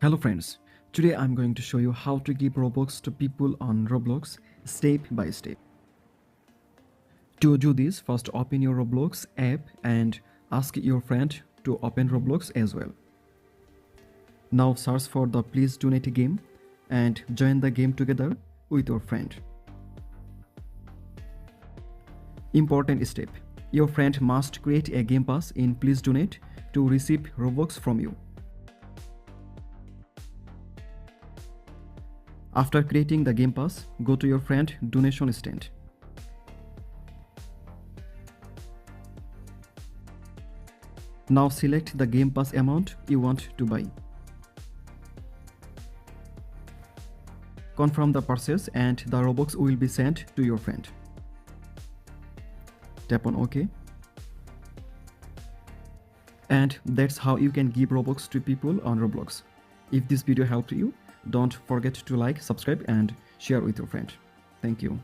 Hello friends, today I'm going to show you how to give Robux to people on Roblox step by step. To do this, first open your Roblox app and ask your friend to open Roblox as well. Now search for the Please Donate game and join the game together with your friend. Important step: your friend must create a game pass in Please Donate to receive Robux from you. After creating the game pass, go to your friend donation stand. Now select the game pass amount you want to buy. Confirm the purchase and the Robux will be sent to your friend. Tap on OK. And that's how you can give Robux to people on Roblox. If this video helped you, don't forget to like, subscribe and share with your friend. Thank you.